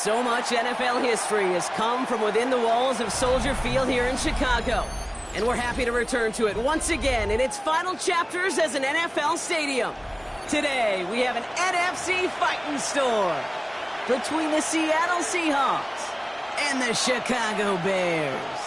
So much NFL history has come from within the walls of Soldier Field here in Chicago. And we're happy to return to it once again in its final chapters as an NFL stadium. Today, we have an NFC fighting storm between the Seattle Seahawks and the Chicago Bears.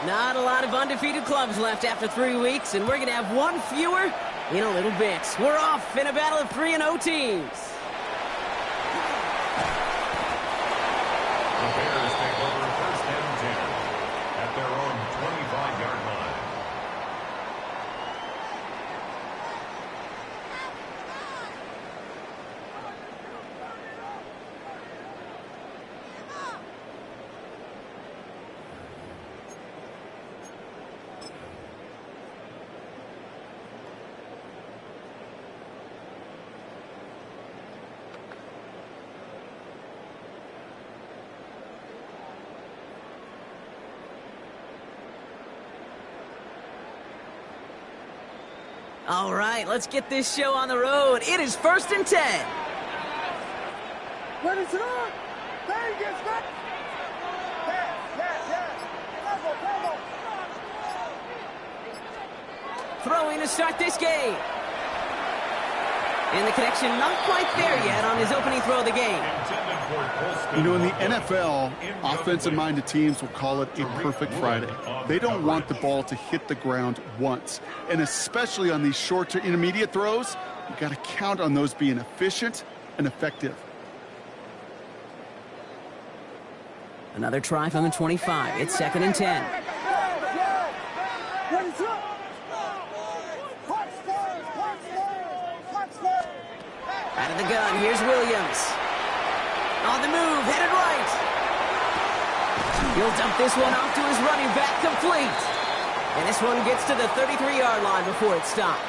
Not a lot of undefeated clubs left after 3 weeks, and we're going to have one fewer in a little bit. We're off in a battle of 3-0 teams. The Bears take over first and 10 at their own 25-yard line. All right, let's get this show on the road. It is 1st and 10. What is it on? Vegas, back. Yes. Come on. Throwing to start this game. And the connection not quite there yet on his opening throw of the game. You know, in the NFL, offensive-minded teams will call it a perfect Friday. They don't want the ball to hit the ground once. And especially on these short to intermediate throws, you got to count on those being efficient and effective. Another try from the 25. It's 2nd and 10. Out of the gun, here's Williams. On the move, headed right. He'll dump this one off to his running back, complete. And this one gets to the 33-yard line before it stopped.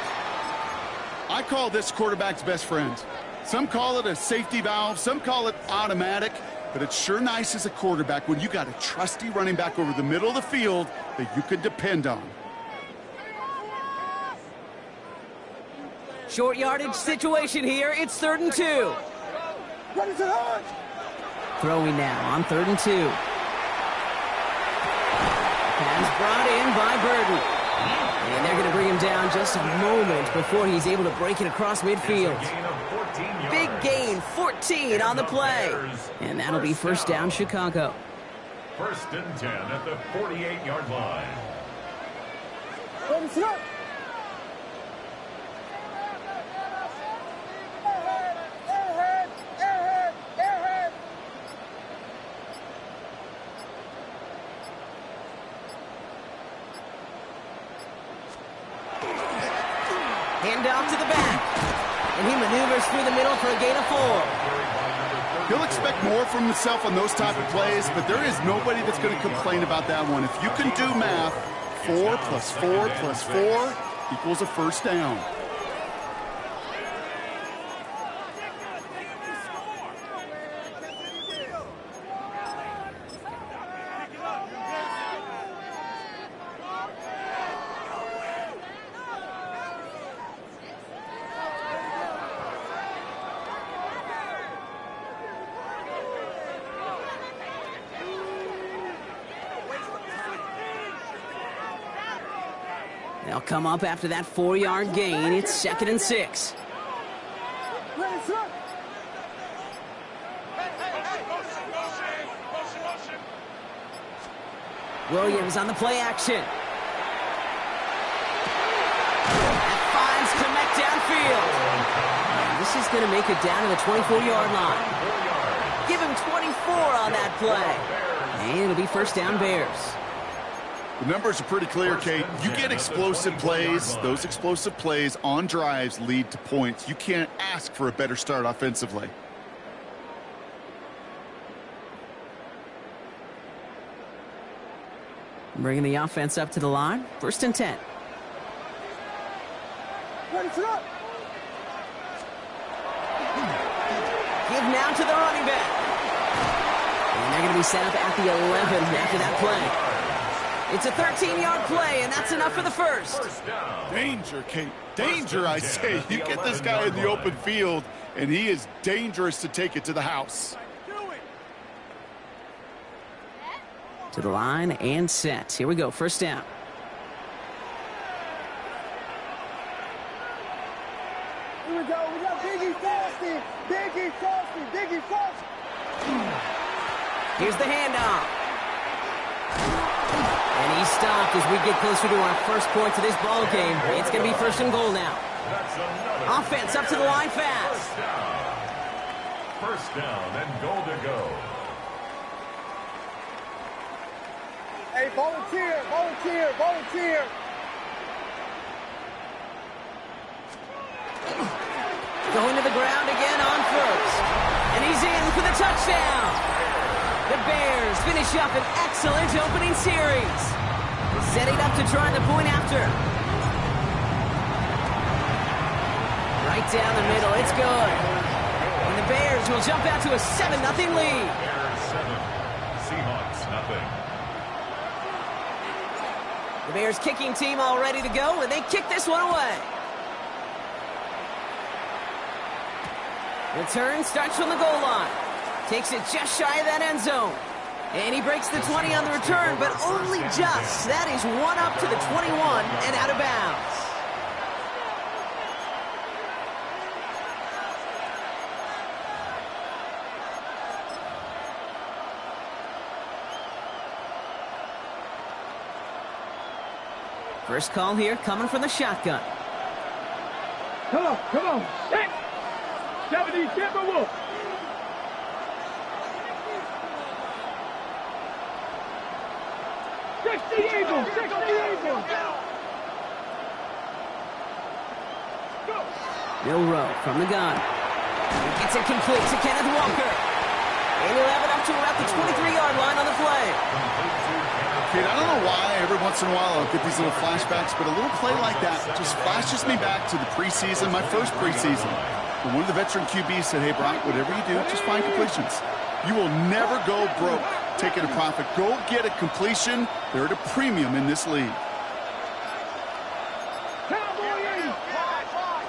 I call this quarterback's best friend. Some call it a safety valve, some call it automatic, but it's sure nice as a quarterback when you got a trusty running back over the middle of the field that you can depend on. Short yardage situation here. It's 3rd and 2. What is it on? Throwing now on 3rd and 2. Pass brought in by Burton. And they're going to bring him down just a moment before he's able to break it across midfield. Big gain, 14 on the play. And that'll be first down, Chicago. 1st and 10 at the 48-yard line. What is it on? Handoff to the back. And he maneuvers through the middle for a gain of 4. He'll expect more from himself on those type of plays, but there is nobody that's going to complain about that one. If you can do math, 4 plus 4 plus 4 equals a first down. They'll come up after that 4-yard gain. It's 2nd and 6. Williams on the play action. That finds Kmet downfield. And this is going to make it down to the 24-yard line. Give him 24 on that play. And it'll be first down Bears. The numbers are pretty clear, Kate. You get explosive plays. Those explosive plays on drives lead to points. You can't ask for a better start offensively. Bringing the offense up to the line. 1st and 10. Give now to the running back. And they're going to be set up at the 11 after that play. It's a 13-yard play, and that's enough for the first. Danger, Kate. Danger, I say. You get this guy in the open field, and he is dangerous to take it to the house. To the line and set. Here we go, first down. Here we go. We got Biggie Frosty. Biggie Frosty. Biggie Frosty. Here's the handoff. And he's stopped as we get closer to our first point to this ball game. It's going to be first and goal now. Offense up to the line fast. First down and goal to go. Hey, volunteer, volunteer, volunteer. Going to the ground again on first. And he's in for the touchdown. The Bears finish up an excellent opening series. Setting up to try the point after. Right down the middle, it's good. And the Bears will jump out to a 7-0 lead. Bears 7, Seahawks nothing. The Bears kicking team all ready to go, and they kick this one away. Return starts from the goal line. Takes it just shy of that end zone. And he breaks the 20 on the return, but only just. That is one up to the 21 and out of bounds. First call here coming from the shotgun. Come on, come on. 70 Timberwolves. Eagles, 60 Eagles. Milrow from the gun. He gets it complete to Kenneth Walker. And he'll have it up to about the 23-yard line on the play. Kate, I don't know why every once in a while I'll get these little flashbacks, but a little play like that just flashes me back to the preseason, my first preseason. When one of the veteran QBs said, hey, Brock, whatever you do, just find completions. You will never go broke taking a profit. Go get a completion. They're at a premium in this league.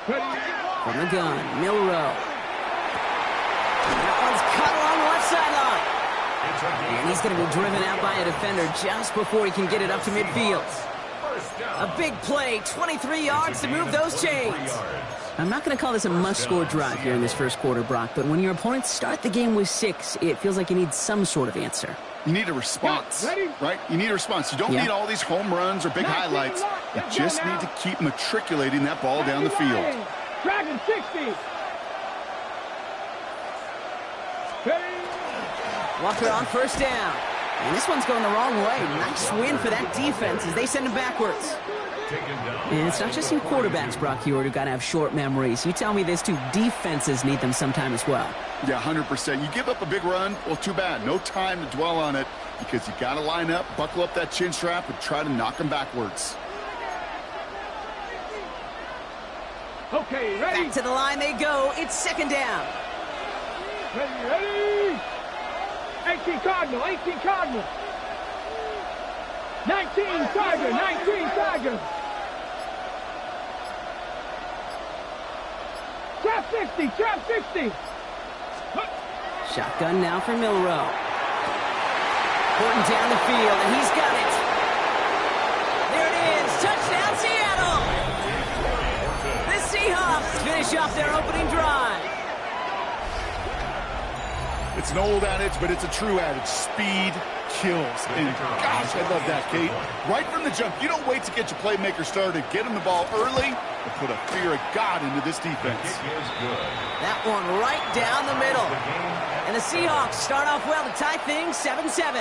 From the gun, Milrow. That one's cut along the left sideline. And he's going to be driven out by a defender just before he can get it up to midfield. A big play, 23 yards to move those chains. I'm not going to call this a must-score drive here in this first quarter, Brock, but when your opponents start the game with 6, it feels like you need some sort of answer. You need a response, right? You need a response. You don't need all these home runs or big highlights. You just need to keep matriculating that ball down the field. Dragon 60. Walker on first down. And this one's going the wrong way. Nice win for that defense as they send him backwards. And it's not just you quarterbacks, Brock Hewitt, who got to have short memories. You tell me this too, defenses need them sometime as well. Yeah, 100%. You give up a big run, well, too bad. No time to dwell on it because you got to line up, buckle up that chin strap, and try to knock them backwards. Okay, ready? Back to the line they go. It's second down. Ready? 18 Cardinal, 18 Cardinal. 19 Tiger, 19 Tiger. Trap 60, trap 60. Shotgun now for Milrow. Porting down the field, and he's got it. There it is. Touchdown, Seattle. The Seahawks finish off their opening drive. It's an old adage, but it's a true adage. Speed kills. And gosh, I love that, Kate. Right from the jump, you don't wait to get your playmaker started. Get him the ball early and put a fear of God into this defense. That one right down the middle. And the Seahawks start off well to tie things 7-7.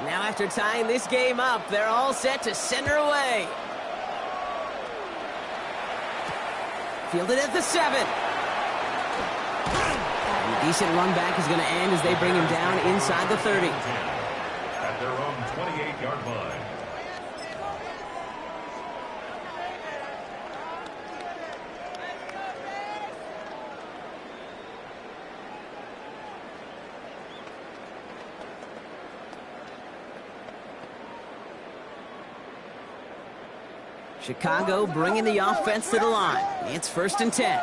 Now after tying this game up, they're all set to send her away. Fielded at the 7. A decent run back is going to end as they bring him down inside the 30. At their own 28-yard line. Chicago bringing the offense to the line. It's 1st and 10.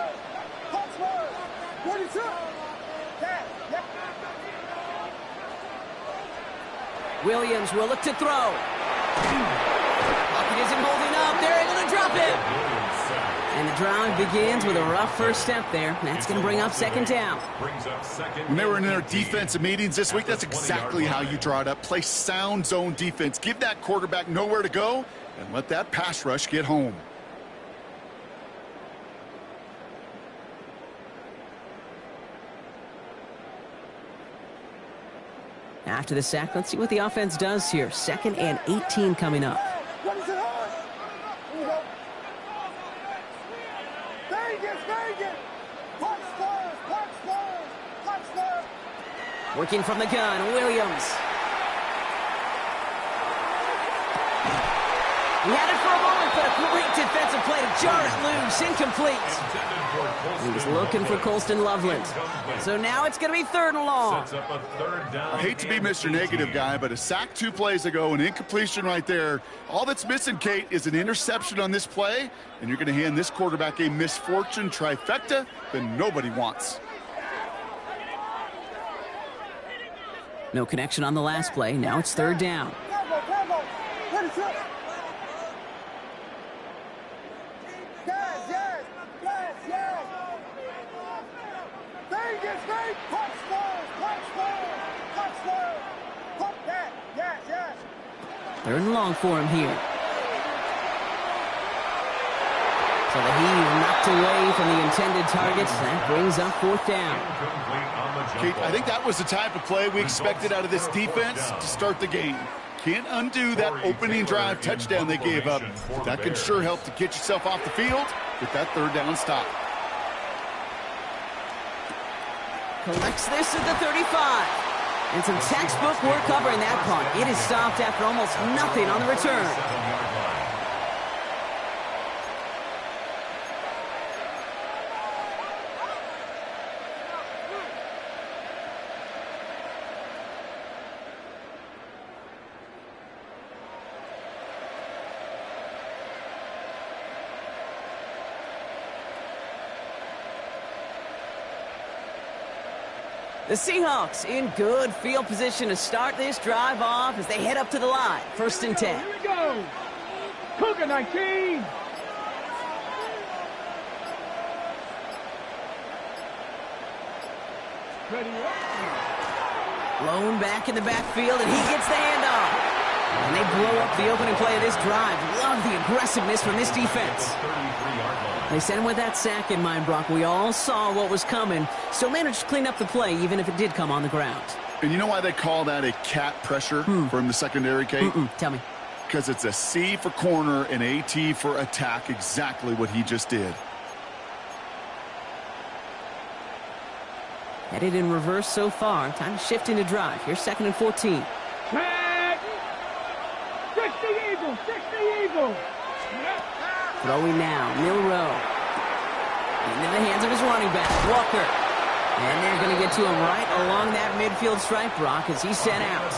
Williams will look to throw. Pocket isn't holding up. They're able to drop him. And the drive begins with a rough first step there. That's going to bring up 2nd down. When they were in their defensive meetings this week, that's exactly how you draw it up. Play sound zone defense. Give that quarterback nowhere to go and let that pass rush get home. After the sack, let's see what the offense does here. 2nd and 18 coming up. Working from the gun, Williams. He had it for a moment, but a great defensive play to jar it loose. Incomplete. He's looking for Colston Loveland. So now it's going to be 3rd and long. I hate to be Mr. Negative guy, but a sack 2 plays ago, an incompletion right there. All that's missing, Kate, is an interception on this play, and you're going to hand this quarterback a misfortune trifecta that nobody wants. No connection on the last play. Now it's 3rd down. Third and long for him here. So the heave knocked away from the intended targets. That brings up 4th down. Kate, I think that was the type of play we expected out of this defense to start the game. Can't undo that opening drive touchdown they gave up. That can sure help to get yourself off the field with that 3rd down stop. Collects this at the 35. And some textbook work covering that punt. It is stopped after almost nothing on the return. The Seahawks in good field position to start this drive off as they head up to the line. 1st and 10. Here we go. Cougar 19. Blown back in the backfield, and he gets the handoff. And they blow up the opening play of this drive. Love the aggressiveness from this defense. They sent him with that sack in mind, Brock. We all saw what was coming. Still managed to clean up the play, even if it did come on the ground. And you know why they call that a cat pressure from the secondary, Kate? Tell me. Because it's a C for corner and a T for attack, exactly what he just did. Headed in reverse so far. Time to shift into drive. Here's 2nd and 14. Back. 60 Eagles. 60 Eagles. Throwing now, Milrow. Into the hands of his running back, Walker. And they're going to get to him right along that midfield stripe, Brock, as he's sent out.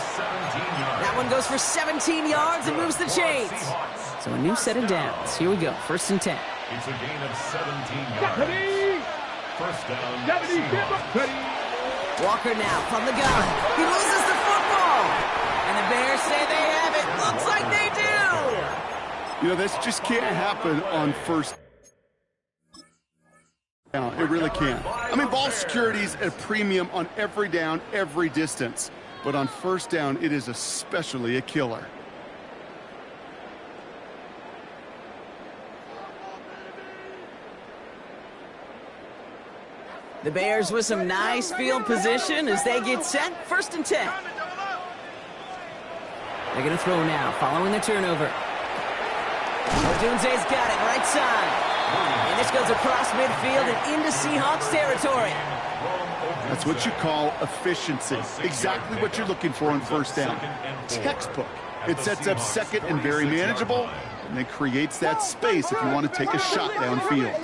That one goes for 17 yards and moves the chains. So a new set of downs. Here we go, 1st and 10. It's a gain of 17 yards. 1st down. Walker now from the gun. He loses the football. And the Bears say they have it. Looks like they do. You know, this just can't happen on 1st down. It really can't. I mean, ball security is a premium on every down, every distance. But on 1st down, it is especially a killer. The Bears with some nice field position as they get set. 1st and 10. They're going to throw now, following the turnover. Odunze's got it, right side. And this goes across midfield and into Seahawks territory. That's what you call efficiency. Exactly what you're looking for on 1st down. Textbook. It sets up 2nd and very manageable, and it creates that space if you want to take a shot downfield.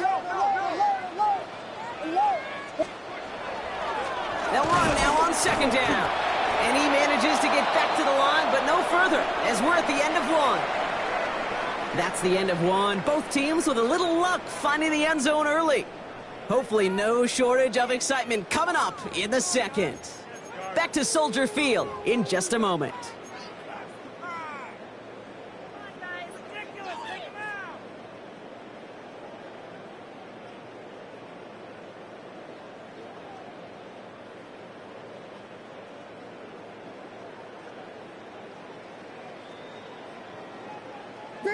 They'll run now on 2nd down. And he manages to get back to the line, but no further, as we're at the end of 1. That's the end of one. Both teams with a little luck finding the end zone early. Hopefully no shortage of excitement coming up in the second. Back to Soldier Field in just a moment.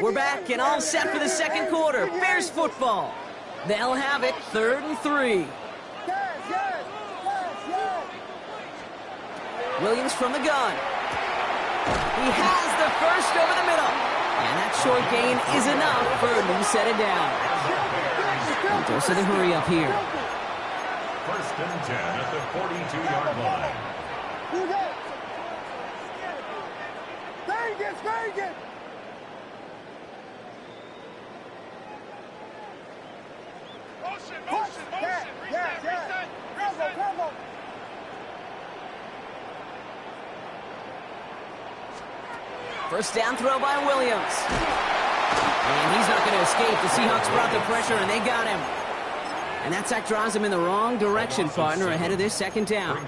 We're back and all set for the second quarter. Bears football. They'll have it 3rd and 3. Williams from the gun. He has the first over the middle. And that short gain is enough for a new set it down. And dose of the hurry up here. 1st and 10 at the 42-yard line. Vegas! Motion. Reset. Come on. First down throw by Williams. And he's not going to escape. The Seahawks brought the pressure, and they got him. And that sack drives him in the wrong direction, partner, ahead of this second down.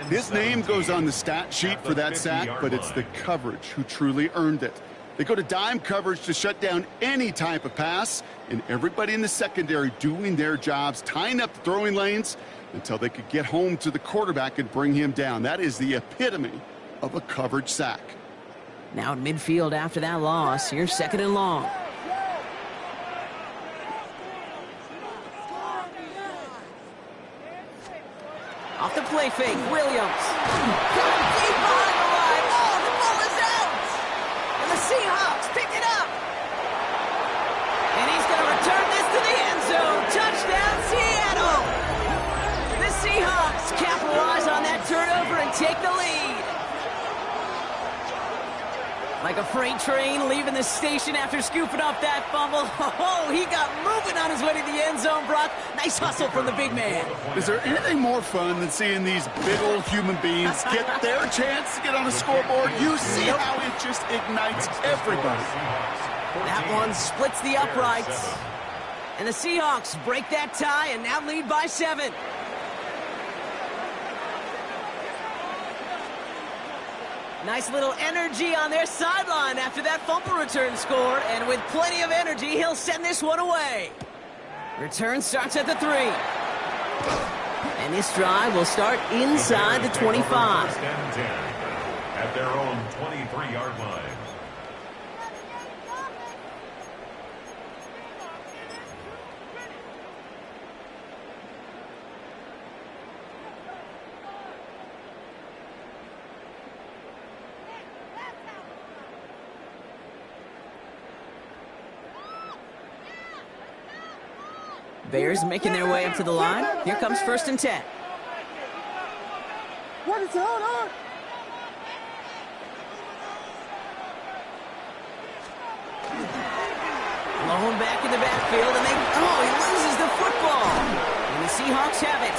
His name goes on the stat sheet for that sack, but it's the coverage who truly earned it. They go to dime coverage to shut down any type of pass, and everybody in the secondary doing their jobs, tying up the throwing lanes until they could get home to the quarterback and bring him down. That is the epitome of a coverage sack. Now at midfield after that loss. Here's 2nd and long. Off the play fake, Williams. Deep behind the line. Oh, the ball is out. And the Seahawks pick it up. And he's going to return this to the end zone. Touchdown, Seattle. The Seahawks capitalize on that turnover and take the lead. Like a freight train leaving the station after scooping up that fumble. Oh, he got moving on his way to the end zone, Brock. Nice hustle from the big man. Is there anything more fun than seeing these big old human beings get their chance to get on a scoreboard? You see how it just ignites everybody. That one splits the uprights. And the Seahawks break that tie and now lead by 7. Nice little energy on their sideline after that fumble return score. And with plenty of energy, he'll send this one away. Return starts at the 3. And this drive will start inside the 25. 1st and 10 at their own 23-yard line. Bears making their way up to the line. Here comes 1st and 10. What is it? Hold on. Lone back in the backfield, and he loses the football. And the Seahawks have it.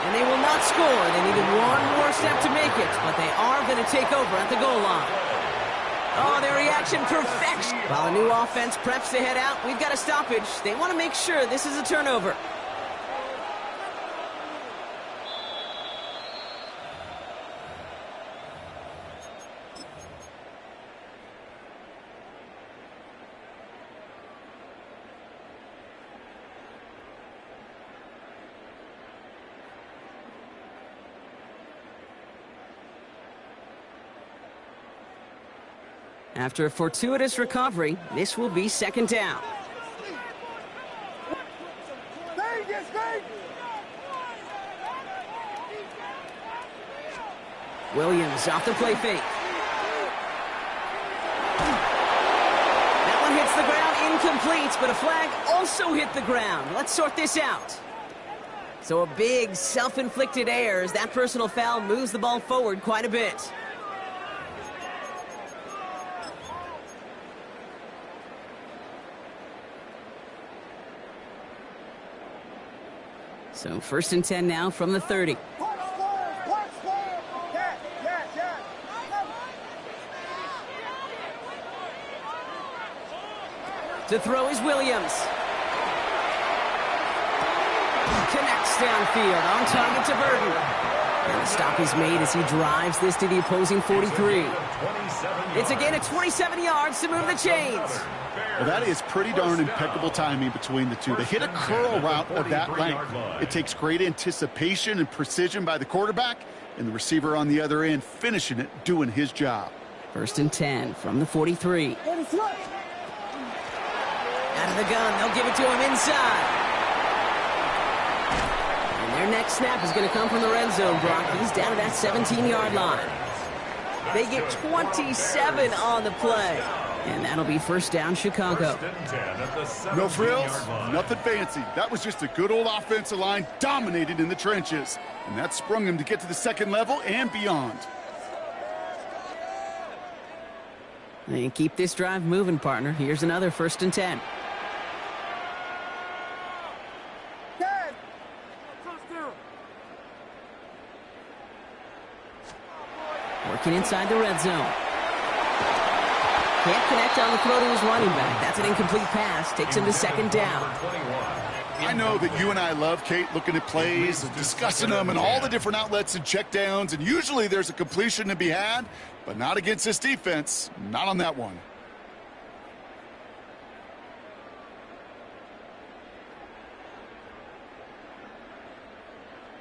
And they will not score. They needed one more step to make it, but they are going to take over at the goal line. Oh, their reaction perfection. While a new offense preps to head out, we've got a stoppage. They want to make sure this is a turnover. After a fortuitous recovery, this will be 2nd down. Vegas! Williams off the play fake. That one hits the ground incomplete, but a flag also hit the ground. Let's sort this out. So a big self-inflicted error as that personal foul moves the ball forward quite a bit. So 1st and 10 now from the 30. To throw is Williams. Connects downfield, on target to Burton. And the stop is made as he drives this to the opposing 43. It's a gain of 27 yards to move the chains. Well, that is pretty darn impeccable timing between the two. They hit a curl route of that length. It takes great anticipation and precision by the quarterback, and the receiver on the other end finishing it, doing his job. 1st and 10 from the 43. Out of the gun, they'll give it to him inside. And their next snap is going to come from the red zone, Brock. He's down to that 17-yard line. They get 27 on the play. And that'll be 1st down, Chicago. No frills, nothing fancy. That was just a good old offensive line dominated in the trenches. And that sprung him to get to the second level and beyond. And keep this drive moving, partner. Here's another 1st and 10. Working inside the red zone. Can't connect on the throw to his running back. That's an incomplete pass. Takes him to 2nd down. I know that you and I love, Kate, looking at plays and discussing them and all the different outlets and checkdowns, and usually there's a completion to be had, but not against this defense. Not on that one.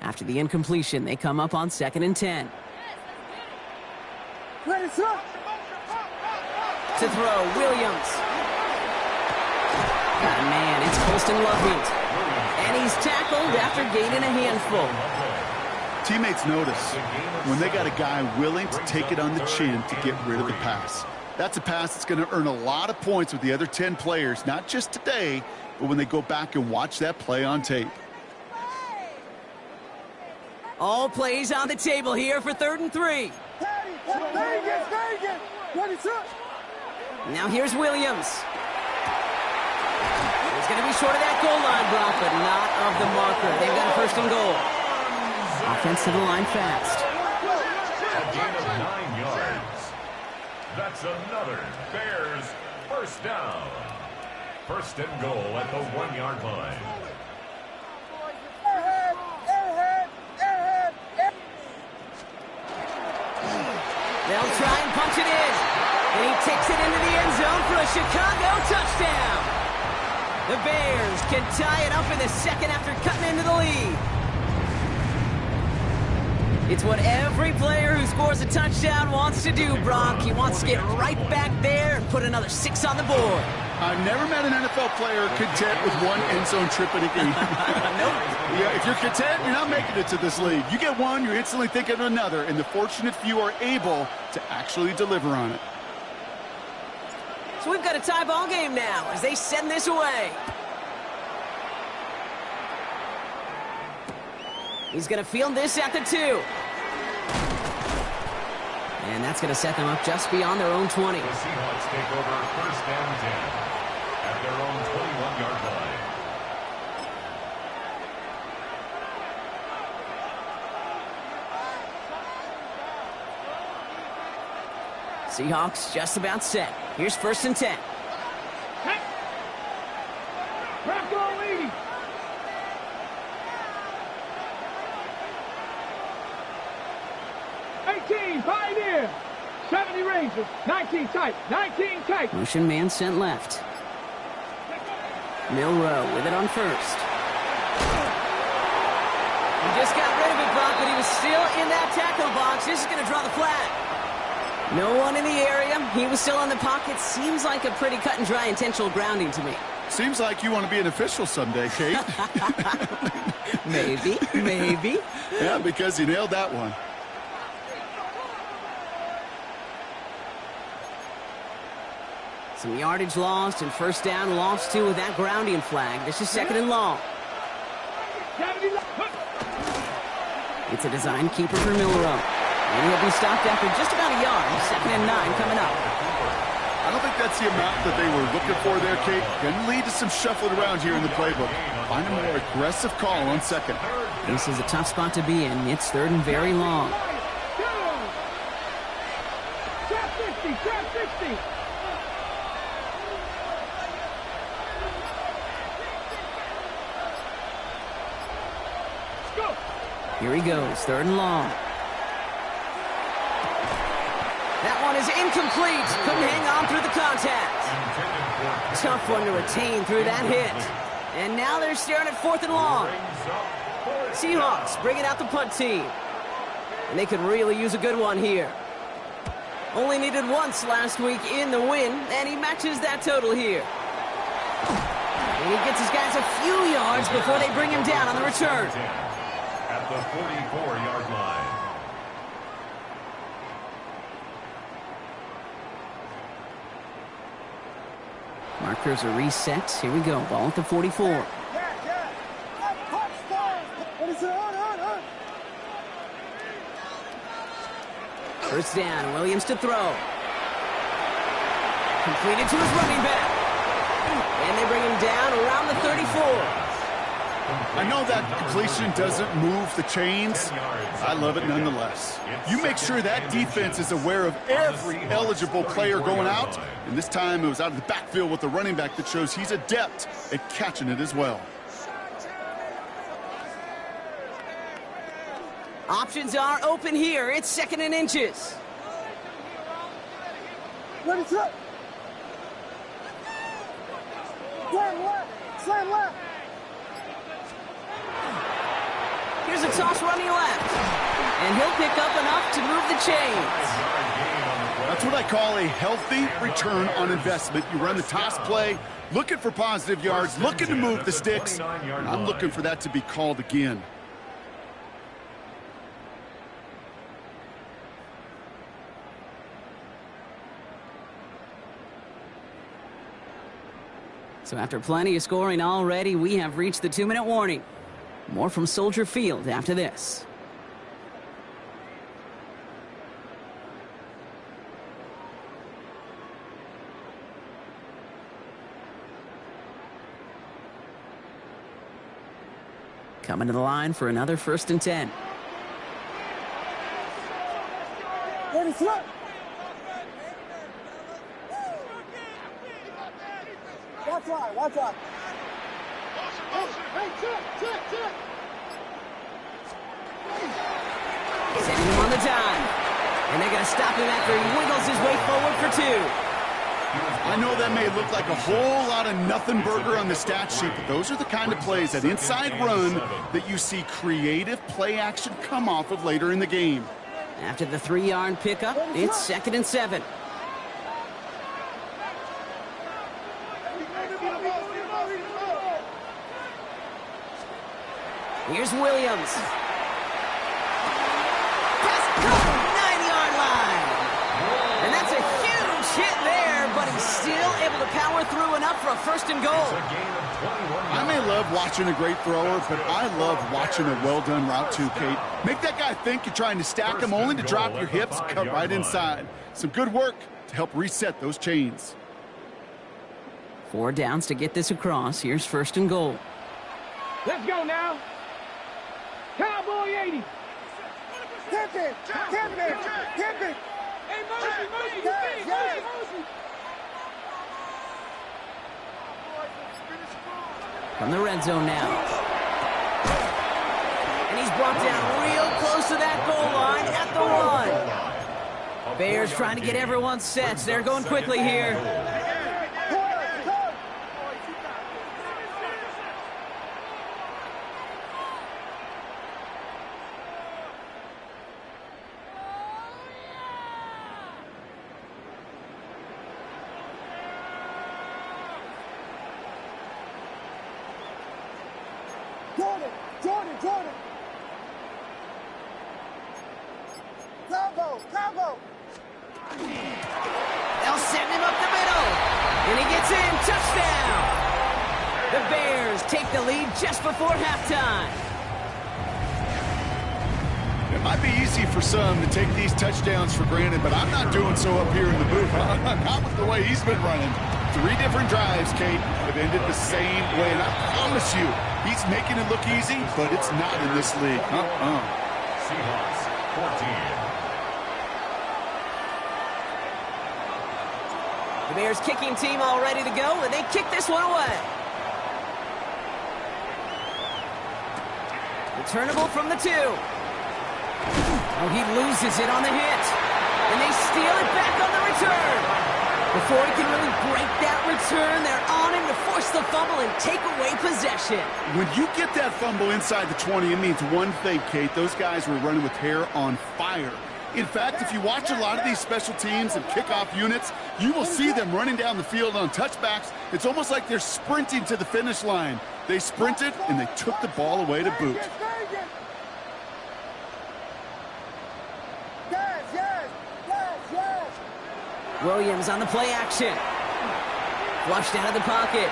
After the incompletion, they come up on 2nd and 10. To throw, Williams. Oh, man, it's Colston Lovett. And he's tackled after gaining a handful. Teammates notice when they got a guy willing to take it on the chin to get rid of the pass. That's a pass that's going to earn a lot of points with the other 10 players, not just today, but when they go back and watch that play on tape. All plays on the table here for 3rd and 3. Now here's Williams. He's going to be short of that goal line, Brock, but not of the marker. They've got a 1st and goal. Offense to the line fast. A gain of 9 yards. That's another Bears 1st down. 1st and goal at the 1-yard line. They'll try and punch it in. And he takes it into the end zone for a Chicago touchdown. The Bears can tie it up in the 2nd after cutting into the lead. It's what every player who scores a touchdown wants to do, Brock. He wants to get right back there and put another 6 on the board. I've never met an NFL player content with one end zone trip in a game. Nope. Yeah, if you're content, you're not making it to this league. You get one, you're instantly thinking of another, and the fortunate few are able to actually deliver on it. So we've got a tie ball game now as they send this away. He's going to field this at the 2. And that's going to set them up just beyond their own 20. The Seahawks take over 1st and 10 at their own 21-yard line. Seahawks just about set. Here's 1st and 10. Pioneer, 70 Rangers, 19 tight, 19 tight. Motion man sent left. Milrow with it on 1st. He just got rid of it, Brock, but he was still in that tackle box. This is going to draw the flag. No one in the area. He was still in the pocket. Seems like a pretty cut and dry intentional grounding to me. Seems like you want to be an official someday, Kate. Maybe, maybe. Yeah, because you nailed that one. Some yardage lost and 1st down lost too with that grounding flag. This is 2nd and long. It's a design keeper for Milrow. And he'll be stopped after just about a yard. 2nd and 9 coming up. I don't think that's the amount that they were looking for there, Kate. Going to lead to some shuffling around here in the playbook. Find a more aggressive call on 2nd. This is a tough spot to be in. It's 3rd and very long. Here he goes, 3rd and long. That one is incomplete. Couldn't hang on through the contact. Tough one to retain through that hit. And now they're staring at 4th and long. Seahawks bringing out the punt team. And they could really use a good one here. Only needed once last week in the win, and he matches that total here. And he gets his guys a few yards before they bring him down on the return. At the 44-yard line. Markers are reset. Here we go. Ball at the 44. First down. Williams to throw. Completed to his running back. And they bring him down around the 34. I know that completion doesn't move the chains. I love it nonetheless. You make sure that defense is aware of every eligible player going out. And this time it was out of the backfield with the running back that shows he's adept at catching it as well. Options are open here. It's 2nd and inches. Ready, set. Slam left. Slam left. Here's a toss running left. And he'll pick up enough to move the chains. That's what I call a healthy return on investment. You run the toss play, looking for positive yards, looking to move the sticks. And I'm looking for that to be called again. So after plenty of scoring already, we have reached the 2-minute warning. More from Soldier Field after this. Coming to the line for another 1st and 10. Ready, set. Watch out, watch out. Hey, check. Sending him on the dime. And they're going to stop him after he wiggles his way forward for 2. I know that may look like a whole lot of nothing burger on the stat sheet, but those are the kind of plays, that inside run, that you see creative play action come off of later in the game. After the 3-yard pickup, it's 2nd and 7. Here's Williams. Pass caught, 9-yard line. And that's a huge hit there, but he's still able to power through enough for a 1st and goal. I may love watching a great thrower, but I love watching a well-done route too, Kate. Make that guy think you're trying to stack him only to drop your hips and cut right inside. Some good work to help reset those chains. 4 downs to get this across. Here's 1st and goal. Let's go now. Cowboy 80. Tip it. Hey, Mosey. From the red zone now. And he's brought down real close to that goal line at the 1. Bears trying to get everyone set. They're going quickly here. Jordan. Combo. They'll send him up the middle. And he gets in. Touchdown. The Bears take the lead just before halftime. It might be easy for some to take these touchdowns for granted, but I'm not doing so up here in the booth. Not with the way he's been running. 3 different drives, Kate, have ended the same way. And I promise you, he's making it look easy, but it's not in this league. Seahawks, 14. The Bears kicking team all ready to go, and they kick this one away. Returnable from the 2. Oh, he loses it on the hit. And they steal it back on the return. Before he can really break that return, they're on him to force the fumble and take away possession. When you get that fumble inside the 20, it means one thing, Kate. Those guys were running with hair on fire. In fact, if you watch a lot of these special teams and kickoff units, you will see them running down the field on touchbacks. It's almost like they're sprinting to the finish line. They sprinted, and they took the ball away to boot. Williams on the play action. Flushed out of the pocket.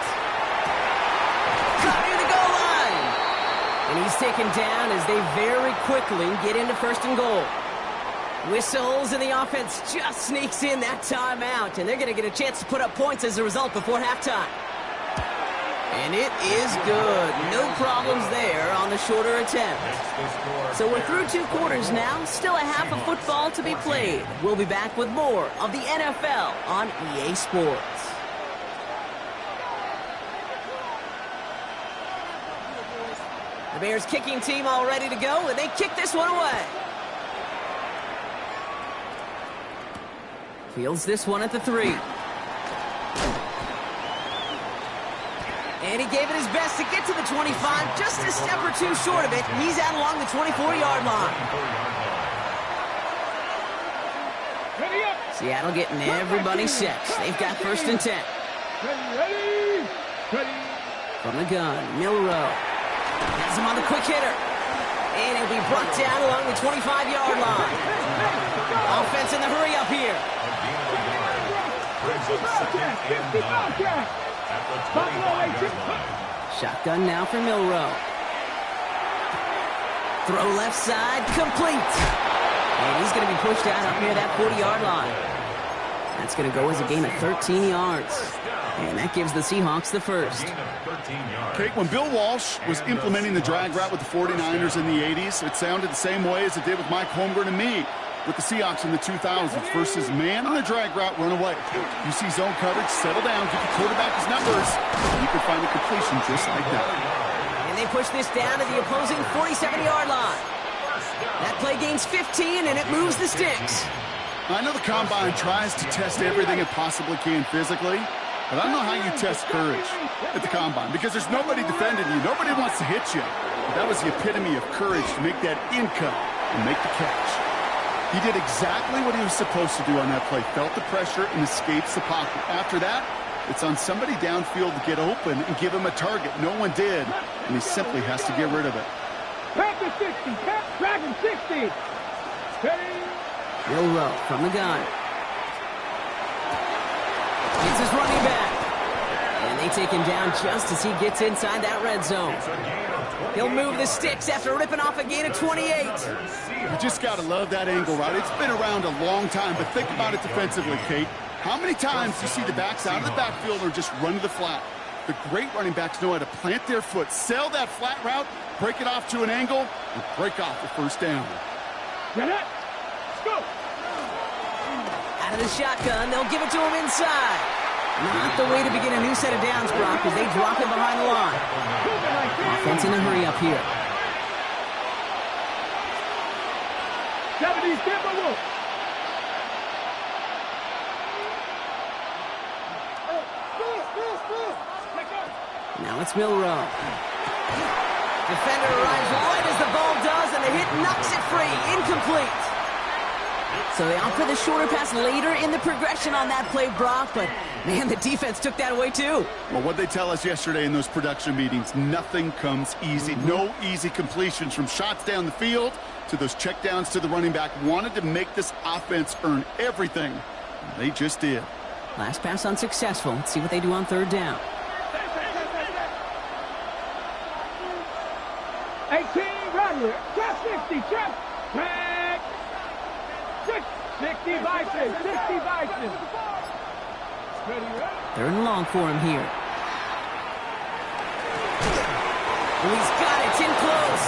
Caught near the goal line. And he's taken down as they very quickly get into 1st and goal. Whistles, and the offense just sneaks in that timeout. And they're going to get a chance to put up points as a result before halftime. And it is good. No problems there on the shorter attempt. So we're through 2 quarters now. Still a half of football to be played. We'll be back with more of the NFL on EA Sports. The Bears kicking team all ready to go, and they kick this one away. Fields this one at the 3. And he gave it his best to get to the 25, just a step or 2 short of it. He's out along the 24-yard line. Seattle getting everybody set. They've got 1st and 10. From the gun, Milrow. Has him on the quick hitter. And he'll be brought down along the 25-yard line. Offense in the hurry up here. Shotgun now for Milrow. Throw left side, complete. And he's going to be pushed out up near that 40-yard line. That's going to go as a gain of 13 yards. And that gives the Seahawks the first. Kate, when Bill Walsh was implementing the drag route with the 49ers in the 80s, it sounded the same way as it did with Mike Holmgren and me with the Seahawks in the 2000s versus man on a drag route, run away. You see zone coverage, settle down, give the quarterback his numbers, and you can find a completion just like that. And they push this down to the opposing 47-yard line. That play gains 15, and it moves the sticks. I know the Combine tries to test everything it possibly can physically, but I don't know how you test courage at the Combine because there's nobody defending you. Nobody wants to hit you. But that was the epitome of courage to make that in cut and make the catch. He did exactly what he was supposed to do on that play. Felt the pressure and escapes the pocket. After that, it's on somebody downfield to get open and give him a target. No one did, and he simply has to get rid of it. Panther 60, Dragon 60. Milrow from the gun. It's his running back. And they take him down just as he gets inside that red zone. He'll move the sticks after ripping off a gain of 28. You just got to love that angle route. It's been around a long time, but think about it defensively, Kate. How many times do you see the backs out of the backfield or just run to the flat? The great running backs know how to plant their foot, sell that flat route, break it off to an angle, and break off the first down. Get it. Let's go. Out of the shotgun, they'll give it to him inside. Not the way to begin a new set of downs, Brock, as they drop him behind the line. Offense in a hurry up here. 70 Timberwolves. Now it's Milrow. Defender arrives right as the ball does, and the hit knocks it free. Incomplete. So they opt for the shorter pass later in the progression on that play, Brock, but man, the defense took that away too. Well, what they tell us yesterday in those production meetings, nothing comes easy. No easy completions from shots down the field to those checkdowns to the running back. Wanted to make this offense earn everything. They just did. Last pass unsuccessful. Let's see what they do on third down. 18 Rattler, trap 60, trap, 60 Bison, 60 Bison. Third and long for him here. Oh, he's got it, it's in close.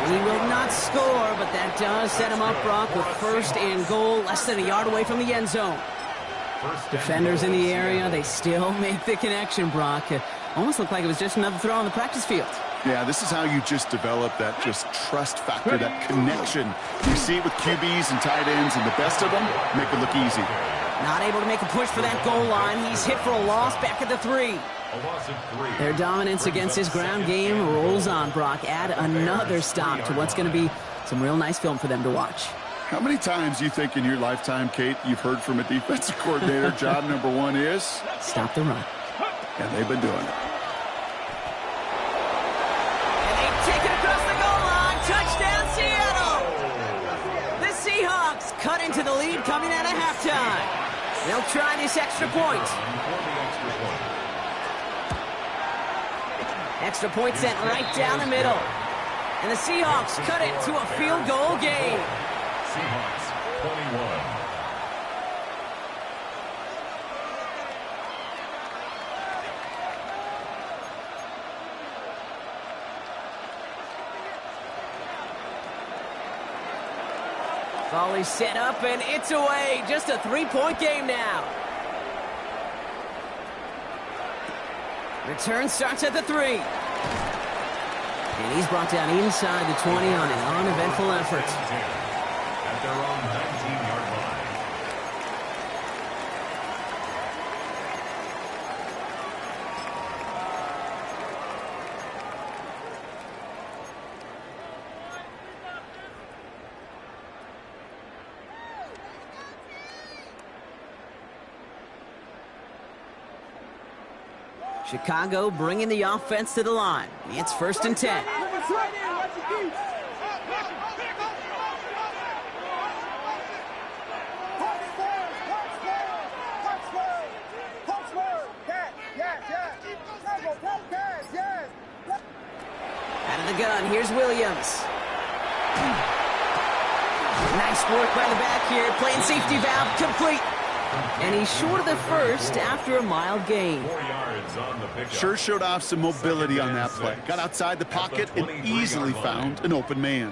He will not score, but that does set him up, Brock, with 1st and goal, less than a yard away from the end zone. Defenders in the area, they still make the connection, Brock. It almost looked like it was just another throw on the practice field. Yeah, this is how you just develop that just trust factor, that connection. You see it with QBs and tight ends, and the best of them make it look easy. Not able to make a push for that goal line. He's hit for a loss back at the 3. Their dominance against his ground game rolls on, Brock. Add another stop to what's going to be some real nice film for them to watch. How many times do you think in your lifetime, Kate, you've heard from a defensive coordinator, job number 1 is? Stop the run. And they've been doing it. And they take it across the goal line. Touchdown, Seattle! The Seahawks cut into the lead coming out of halftime. They'll try this extra point. Extra point sent right down the middle. And the Seahawks cut it to a field goal game. Seahawks 21. Volley set up, and it's away. Just a 3-point game now. Return starts at the 3. And he's brought down inside the 20 on an uneventful effort. At their own 19-yard line. Chicago bringing the offense to the line. It's 1st and 10. Out of the gun, here's Williams. Nice work by the back here, playing safety valve complete. And he's short of the first after a mild gain. 4 yards on the pickup. Sure showed off some mobility on that play. Got outside the pocket and easily found an open man.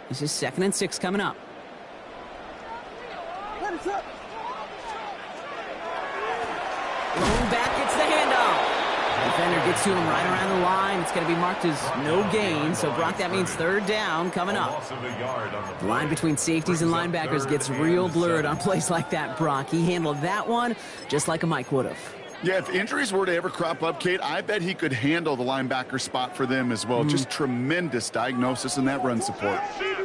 This is 2nd and 6 coming up. Lone back gets the handoff. Defender gets to him right around the line. It's going to be marked as no gain. So, Brock, that means 3rd down coming up. The line between safeties and linebackers gets real blurred on plays like that, Brock. He handled that one just like a Mike would have. Yeah, if injuries were to ever crop up, Kate, I bet he could handle the linebacker spot for them as well. Just tremendous diagnosis in that run support.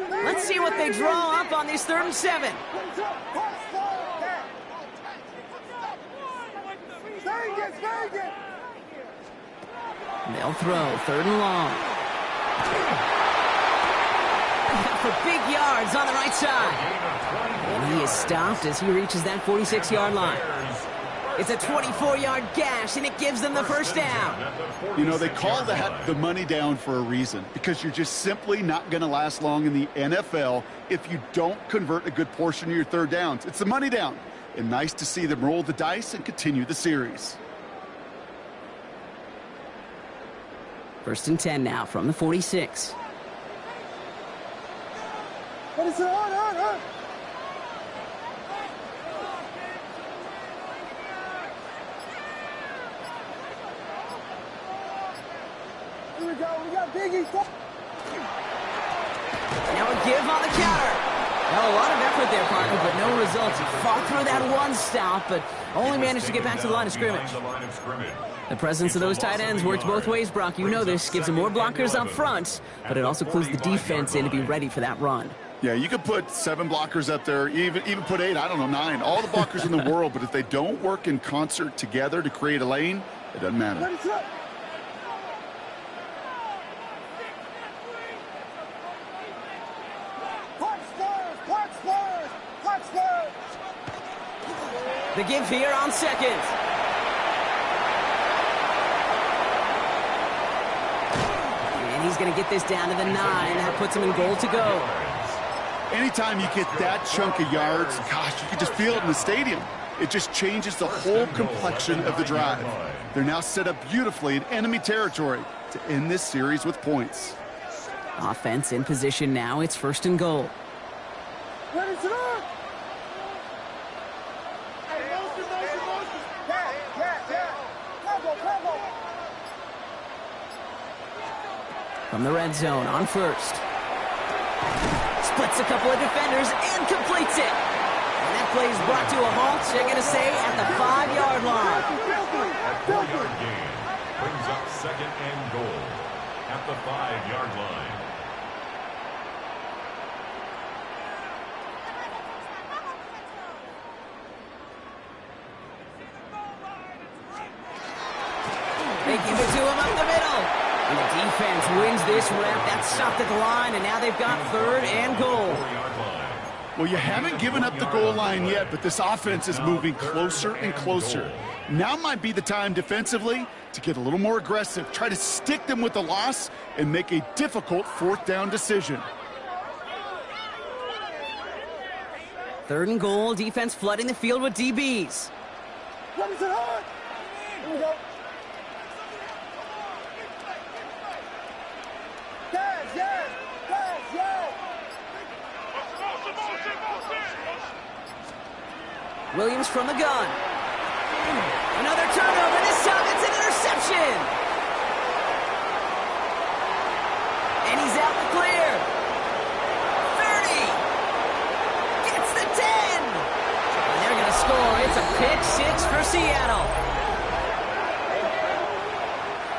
Let's see what they draw up on these 3rd and 7. They'll throw 3rd and long. For big yards on the right side. And he is stopped as he reaches that 46-yard line. It's a 24-yard gash, and it gives them the 1st down. You know, they call that the money down for a reason, because you're just simply not going to last long in the NFL if you don't convert a good portion of your 3rd downs. It's the money down. And nice to see them roll the dice and continue the series. 1st and 10 now from the 46. What is it? On. Here we go. We got Biggie. Now a give on the counter. Now a lot of effort there, partner, but no results. He fought through that one stop, but only managed to get back to the line of scrimmage. The presence of those tight ends works both ways, Brock. You know this. Gives them more blockers up front, but it also clues the defense in to be ready for that run. Yeah, you could put 7 blockers up there, even put 8, I don't know, 9. All the blockers in the world, but if they don't work in concert together to create a lane, it doesn't matter. The give here on 2nd. And he's going to get this down to the 9. That puts him in goal to go. Anytime you get that chunk of yards, gosh, you can just feel it in the stadium. It just changes the whole complexion of the drive. They're now set up beautifully in enemy territory to end this series with points. Offense in position now. It's 1st and goal. Ready to run. Hey, motion. Yeah. Combo. From the red zone on first. Splits a couple of defenders and completes it. And that play is brought to a halt, they're going to say, at the 5-yard line. That 4-yard gain brings up second and goal at the 5-yard line. They give it to him up the middle. And the defense wins this rep. That's stopped at the line, and now they've got 3rd and goal. Well, you haven't given up the goal line yet, but this offense is moving closer and closer. Now might be the time defensively to get a little more aggressive, try to stick them with the loss, and make a difficult 4th down decision. 3rd and goal, defense flooding the field with DBs. Ready to run. Here we go. Williams from the gun. Another turnover. This time it's an interception. And he's out the clear. 30. Gets the 10. And they're going to score. It's a pick-6 for Seattle.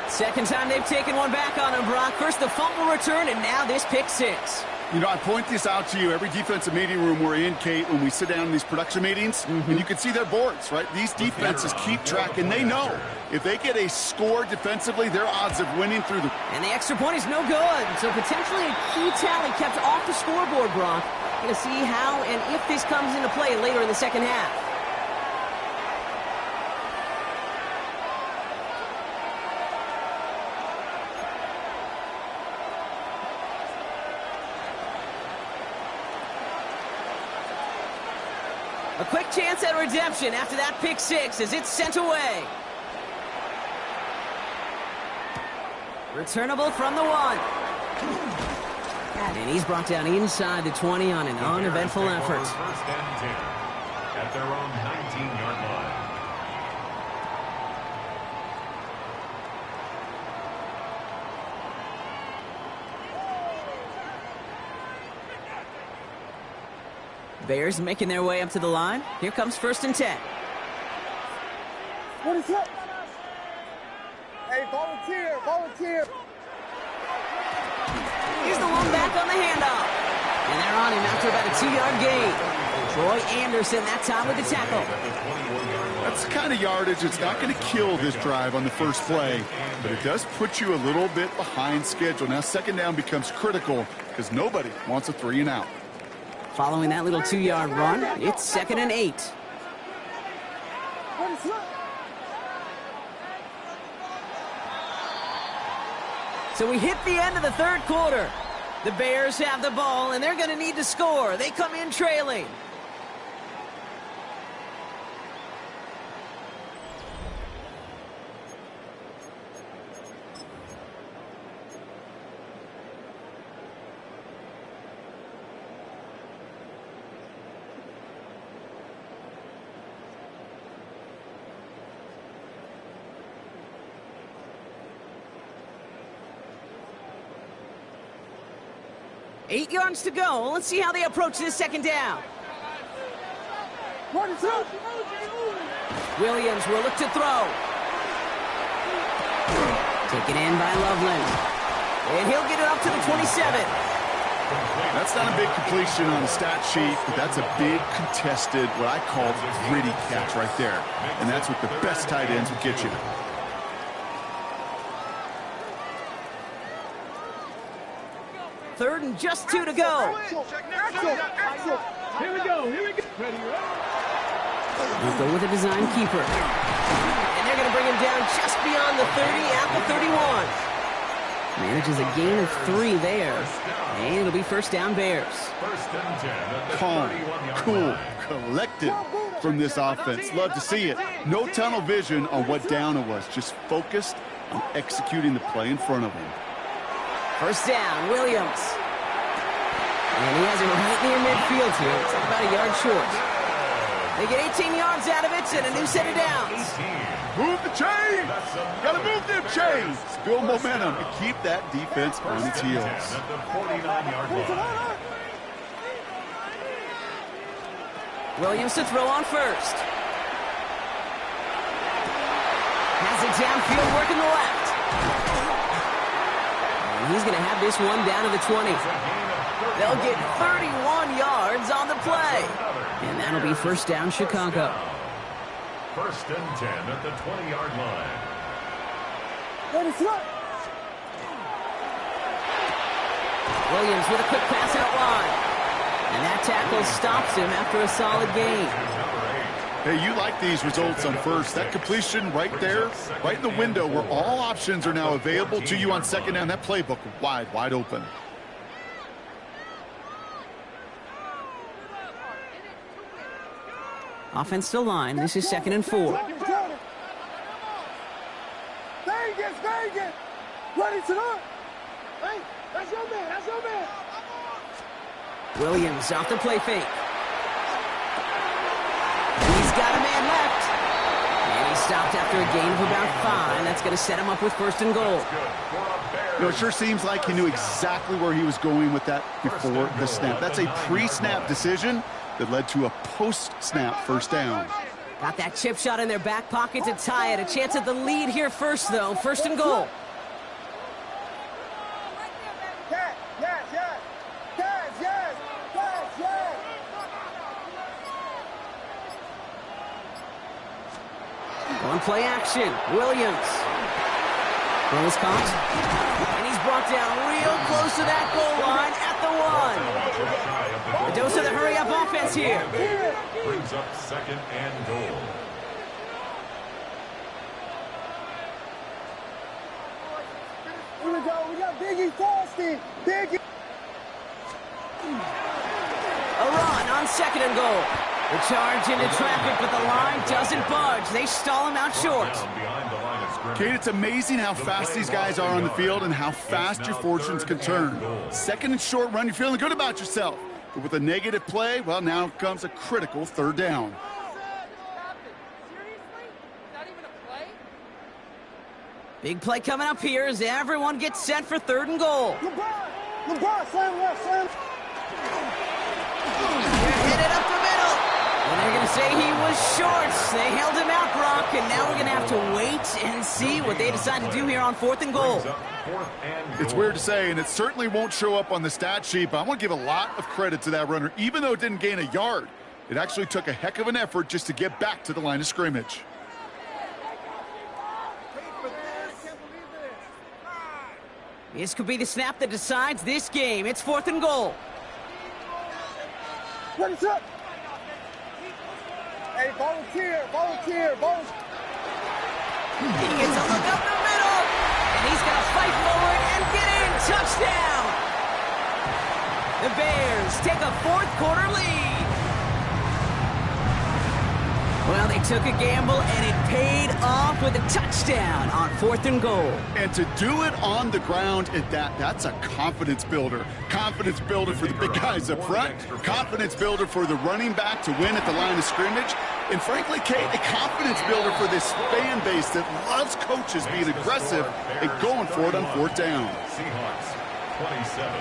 Second time they've taken one back on him, Brock. First the fumble return, and now this pick-6. You know, I point this out to you every defensive meeting room we're in, Kate, when we sit down in these production meetings, and you can see their boards, right? These defenses keep track, and they know if they get a score defensively, their odds of winning through the... And the extra point is no good, so potentially a key tally kept off the scoreboard, Brock. Going to see how and if this comes into play later in the second half. A quick chance at redemption after that pick-6 as it's sent away. Returnable from the 1. And he's brought down inside the 20 on an uneventful effort. First and 10 at their own 19-yard line. Bears making their way up to the line. Here comes 1st and 10. What is up? Hey, volunteer. Here's the one back on the handoff. And they're on him after about a 2-yard gain. Troy Anderson that time with the tackle. That's the kind of yardage it's not going to kill this drive on the first play, but it does put you a little bit behind schedule. Now second down becomes critical because nobody wants a 3 and out. Following that little 2-yard run, it's 2nd and 8. So we hit the end of the 3rd quarter. The Bears have the ball, and they're going to need to score. They come in trailing. Eight yards to go. Let's see how they approach this second down. Williams will look to throw. Taken in by Loveland. And he'll get it up to the 27. That's not a big completion on the stat sheet, but that's a big contested, what I call gritty catch right there. And that's what the best tight ends will get you. Third and just 2 to go. Here we go. We'll go with a design keeper. And they're going to bring him down just beyond the 30 at the 31. Manages a gain of 3 there. And it'll be first down Bears. First and 10 at the Calm, 31-yard cool, line. collected from this offense. Love to see it. No tunnel vision on what down it was. Just focused on executing the play in front of him. First down, Williams. And he has it right near midfield here. It's about a yard short. They get 18 yards out of it and a new set of downs. Move the chains! Gotta move them chains! Build momentum and keep that defense on its heels. At the 49-yard line. Williams to throw on first. Has it downfield, working the left. And he's going to have this one down to the 20. They'll get 31 yards on the play. And that'll be first down, Chicago. First and 10 at the 20-yard line. Williams with a quick pass out wide. And that tackle stops him after a solid gain. Hey, you like these results on first. That completion right there, right in the window where all options are now available to you on second down. That playbook wide open. Offense still line. This is 2nd and 4. Vegas! Ready to run! Hey, that's your man! Williams off the play fake. He's got a man left. And he stopped after a gain of about 5. That's going to set him up with first and goal. You know, it sure seems like he knew exactly where he was going with that before the snap. That's a pre-snap decision that led to a post-snap first down. Got that chip shot in their back pocket to tie it. A chance at the lead here first, though. First and goal. On play action, Williams. Throws caught. And he's brought down real close to that goal line at the 1. A dose of the hurry-up offense here. Brings up second and goal. Here we go. We got Biggie Frosty. Biggie. A run on second and goal. The charge into traffic, but the line doesn't budge. They stall him out short. Kate, it's amazing how fast these guys are on the field and how fast your fortunes can turn. Second and short run, you're feeling good about yourself. But with a negative play, well, now comes a critical third down. Big play coming up here as everyone gets set for third and goal. LeBron, slam left, slam. They're hit it up the middle. And they're going to say he was short. They held him out, Brock, and now we're going to have to wait and see what they decide to do here on fourth and goal. It's weird to say, and it certainly won't show up on the stat sheet, but I want to give a lot of credit to that runner. Even though it didn't gain a yard, it actually took a heck of an effort just to get back to the line of scrimmage. This could be the snap that decides this game. It's fourth and goal. What's up? Hey, volunteer. He gets a look up the middle, and he's going to fight forward and get in. Touchdown! The Bears take a fourth-quarter lead. Well, they took a gamble, and it paid off with a touchdown on fourth and goal. And to do it on the ground at that's a confidence builder. Confidence builder for the big guys up front. Confidence builder for the running back to win at the line of scrimmage. And frankly, Kate, a confidence builder for this fan base that loves coaches being aggressive and going for it on fourth down. Seahawks, 27.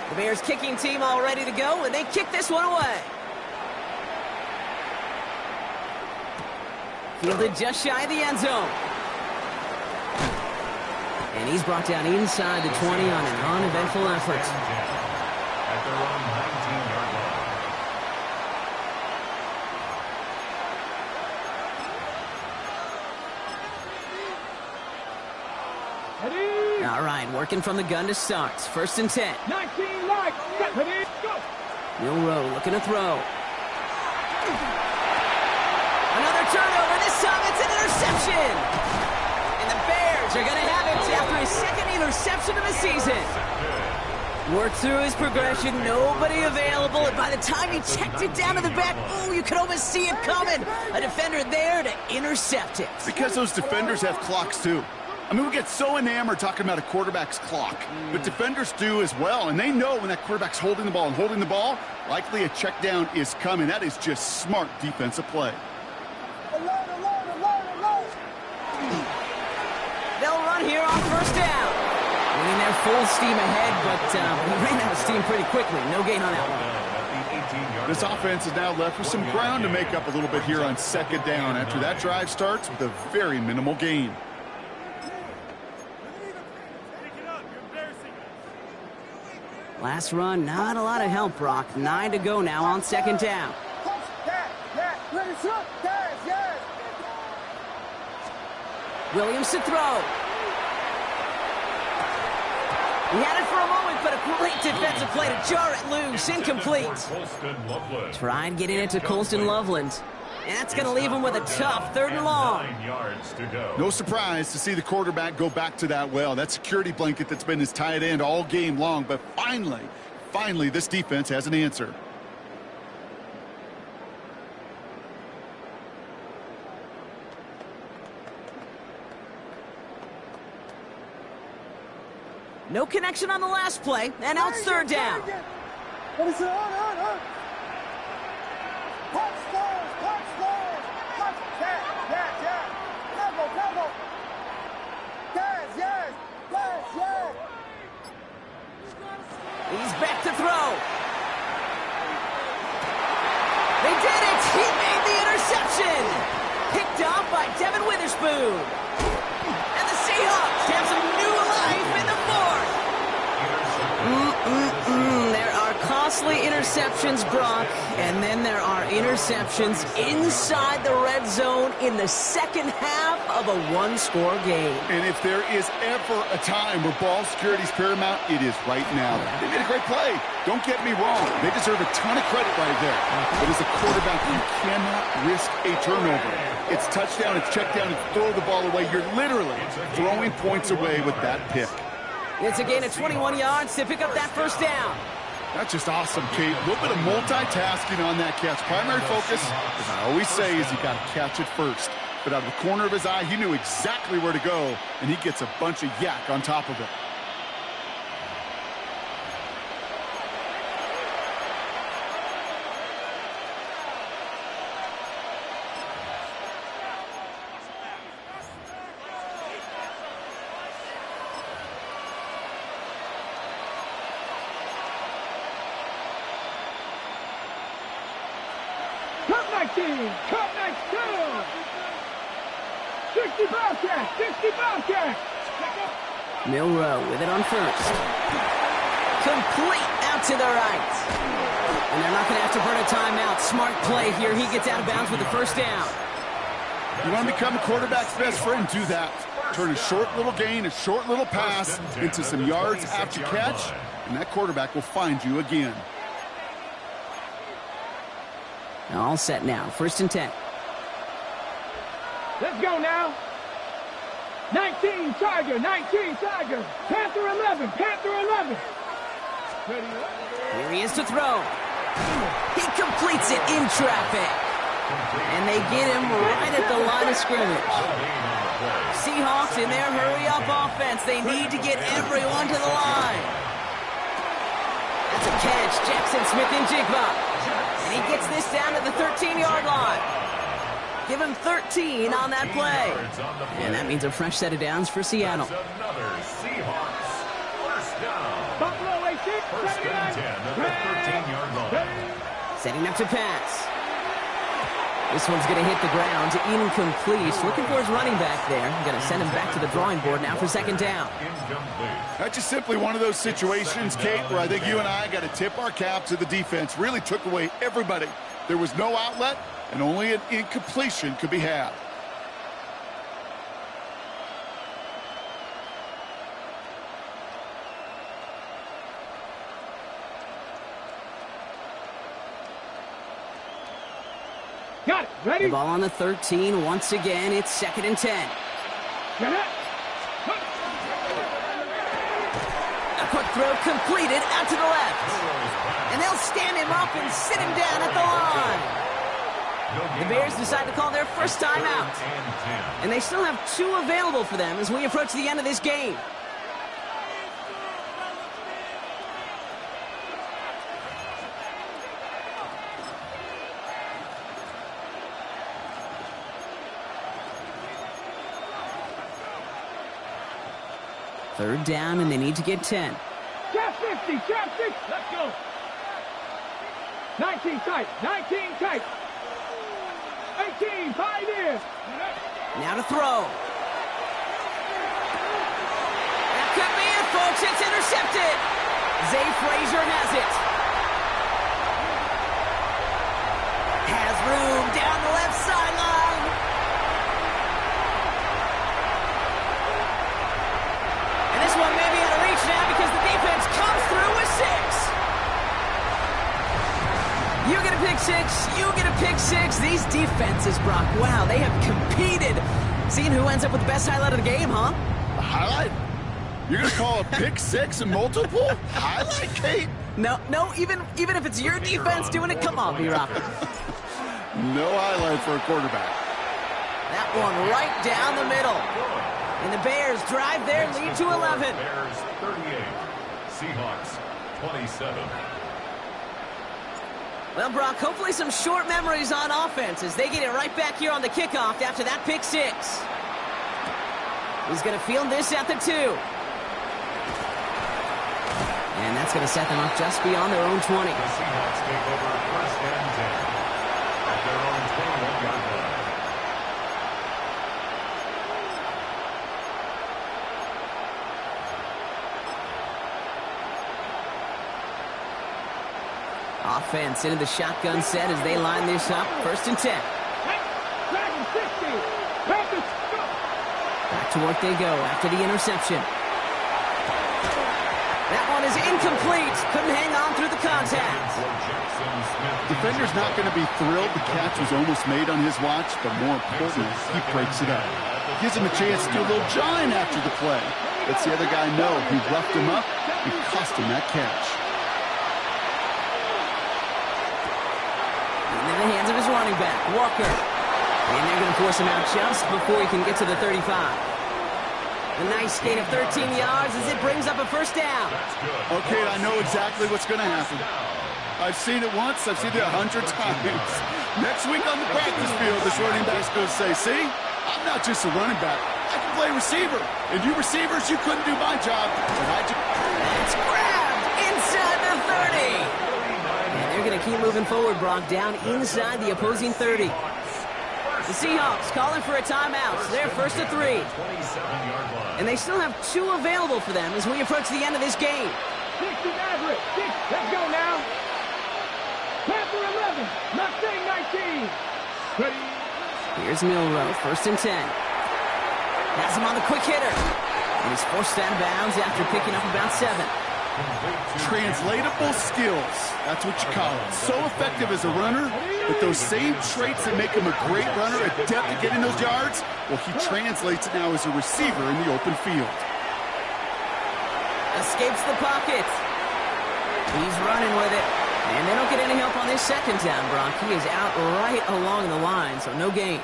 The Bears kicking team all ready to go, and they kick this one away. Fielded just shy of the end zone. And he's brought down inside the 20 on an uneventful effort. At their own 19-yard line. All right, working from the gun to start. First and 10. 19 light. Ready, go. Milroe looking to throw. Another turnover. This time it's an interception. And the Bears are going to have it after his second interception of the season. Worked through his progression. Nobody available. And by the time he checked it down to the back, ooh, you could almost see it coming. A defender there to intercept it. Because those defenders have clocks, too. I mean, we get so enamored talking about a quarterback's clock, but defenders do as well, and they know when that quarterback's holding the ball, likely a check down is coming. That is just smart defensive play. Alert, alert, alert, alert. They'll run here on first down. Winning their full steam ahead, but he ran out of steam pretty quickly. No gain on that one. This offense is now left with some ground to make up a little bit here on second down after that drive starts with a very minimal gain. Last run, not a lot of help, Brock. 9 to go now on second down. Williams to throw. He had it for a moment, but a great defensive play to jar it loose. Incomplete. Tried getting it to Colston Loveland. And that's going to leave him with a tough 3rd and long. No surprise to see the quarterback go back to that well. That security blanket that's been his tight end all game long. But finally, this defense has an answer. No connection on the last play, and now it's 3rd down. He's back to throw. They did it! He made the interception! Picked off by Devin Witherspoon. And the Seahawks have some new life in the 4th. There are costly interceptions, Brock, and then there are interceptions inside the red zone in the second half of a one-score game. And if there is ever a time where ball security is paramount, it is right now. They made a great play. Don't get me wrong. They deserve a ton of credit right there. But as a quarterback, you cannot risk a turnover. It's touchdown, it's check down, and throw the ball away. You're literally throwing points away with that pick. It's a gain of 21 yards to pick up that first down. That's just awesome, Kate. A little bit of multitasking on that catch. Primary focus, as I always say, is you got to catch it first. But out of the corner of his eye, he knew exactly where to go, and he gets a bunch of yak on top of it. Cut next down. 60 Bobcats, 60 Bobcats. Milrow with it on first. Complete out to the right. And they're not going to have to burn a timeout. Smart play here. He gets out of bounds with the first down. You want to become a quarterback's best friend? Do that. Turn a short little gain, a short little pass into some yards after catch, and that quarterback will find you again. All set now. 1st and 10. Let's go now. 19 Tiger, 19 Tiger. Panther 11, Panther 11. Ready up. Here he is to throw. He completes it in traffic. And they get him right at the line of scrimmage. Seahawks in their hurry-up offense. They need to get everyone to the line. That's a catch. Jackson Smith-Njigba. And he gets this down to the 13-yard line. Give him 13 on that play. And that means a fresh set of downs for Seattle. That's another Seahawks first down. Buffalo 86, First and 10 at the 13-yard line. Setting up to pass. This one's going to hit the ground. Incomplete. Looking for his running back there. Going to send him back to the drawing board now for second down. That's just simply one of those situations, Kate, where I think you and I got to tip our cap to the defense. Really took away everybody. There was no outlet, and only an incompletion could be had. Got it. Ready? The ball on the 13. Once again, it's 2nd and 10. Get it. A quick throw completed out to the left. And they'll stand him up and sit him down at the line. The Bears decide to call their first timeout. And they still have 2 available for them as we approach the end of this game. Third down, and they need to get 10. Trap 50, trap 50. Let's go. 19 tight, 19 tight. 18, pioneer. Now to throw. That could be it, folks. It's intercepted. Zay Frazier has it. Has room down the left sideline. And this one may be out of reach now because the defense comes through with 6. You get a pick 6, you get a pick 6. These defenses, Brock, wow, they have competed. Seeing who ends up with the best highlight of the game, huh? A highlight? You're going to call a pick 6 and multiple? Highlight, Kate? No, even if it's your defense doing it, come on, B-Rock. No highlight for a quarterback. That one right down the middle. And the Bears drive their lead to 11. Bears 38, Seahawks 27. Well, Brock, hopefully some short memories on offense as they get it right back here on the kickoff after that pick 6. He's going to field this at the 2. And that's going to set them up just beyond their own 20. The Seahawks take over first and 10 at their own 21-yard line. Offense into the shotgun set as they line this up. First and 10. Back to work they go after the interception. That one is incomplete. Couldn't hang on through the contact. Defender's not going to be thrilled the catch was almost made on his watch, but more importantly, he breaks it up. Gives him a chance to do a little jawing after the play. Lets the other guy know he roughed him up and cost him that catch. In the hands of his running back, Walker. And they're going to force him out just before he can get to the 35. A nice gain of 13 yards as it brings up a first down. Okay, I know exactly what's going to happen. I've seen it once, I've seen it 100 times. Next week on the practice field, this running back's going to say, see, I'm not just a running back. I can play receiver. And you receivers, you couldn't do my job. It's grabbed inside the 30. And they're going to keep moving forward, Brock, down inside the opposing 30. The Seahawks calling for a timeout. They're first to 3. And they still have 2 available for them as we approach the end of this game. 6 is average. 6. Let's go now. Panther 11. Mustang 19. Ready. Here's Milrow, first and 10. Has him on the quick hitter. And he's forced out of bounds after picking up about 7. Translatable skills. That's what you call it. So effective as a runner, but those same traits that make him a great runner, adept at getting those yards, well, he translates it now as a receiver in the open field. Escapes the pocket. He's running with it. And they don't get any help on this second down, Brock. He is out right along the line, so no gain.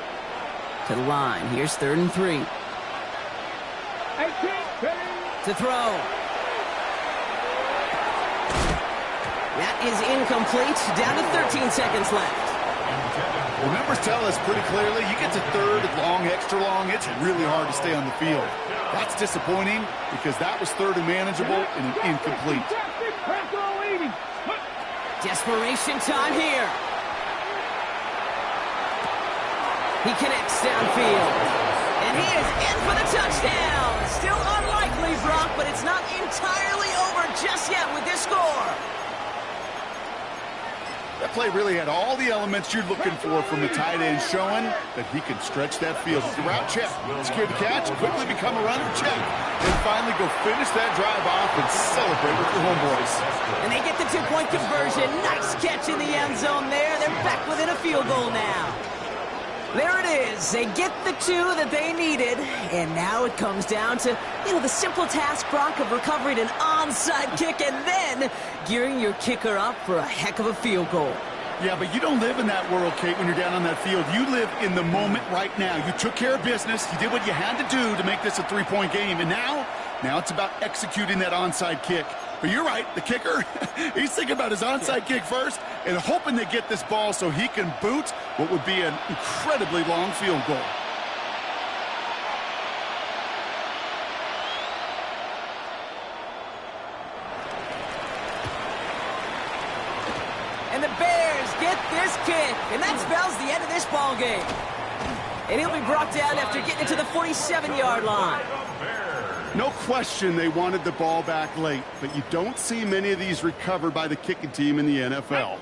To the line. Here's 3rd and 3. 18. To throw. That is incomplete. Down to 13 seconds left. The numbers tell us pretty clearly, you get to 3rd, long, extra long, it's really hard to stay on the field. That's disappointing because that was 3rd and manageable and an incomplete. Desperation time here. He connects downfield. And he is in for the touchdown. Still unlikely, Brock, but it's not entirely over just yet with this score. That play really had all the elements you're looking for from a tight end, showing that he can stretch that field. The route check, secure the catch, quickly become a runner check, and finally go finish that drive off and celebrate with the homeboys. And they get the 2-point conversion. Nice catch in the end zone there. They're back within a field goal now. There it is. They get the 2 that they needed, and now it comes down to, the simple task, Brock, of recovering an onside kick and then gearing your kicker up for a heck of a field goal. Yeah, but you don't live in that world, Kate, when you're down on that field. You live in the moment right now. You took care of business. You did what you had to do to make this a three-point game. And now it's about executing that onside kick. But you're right, the kicker, he's thinking about his onside kick first and hoping they get this ball so he can boot what would be an incredibly long field goal. And the Bears get this kick, and that spells the end of this ball game. And he'll be brought down after getting to the 47-yard line. No question they wanted the ball back late, but you don't see many of these recovered by the kicking team in the NFL.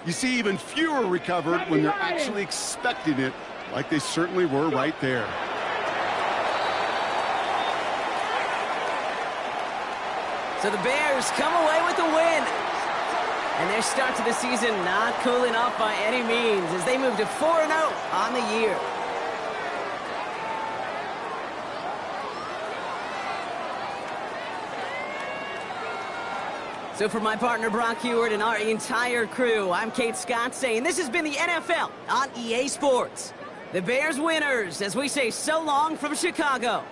You see even fewer recovered when they're actually expecting it, like they certainly were right there. So the Bears come away with the win. And their start to the season not cooling off by any means as they move to 4-0 on the year. So for my partner Brock Heward and our entire crew, I'm Kate Scott saying this has been the NFL on EA Sports. The Bears winners as we say so long from Chicago.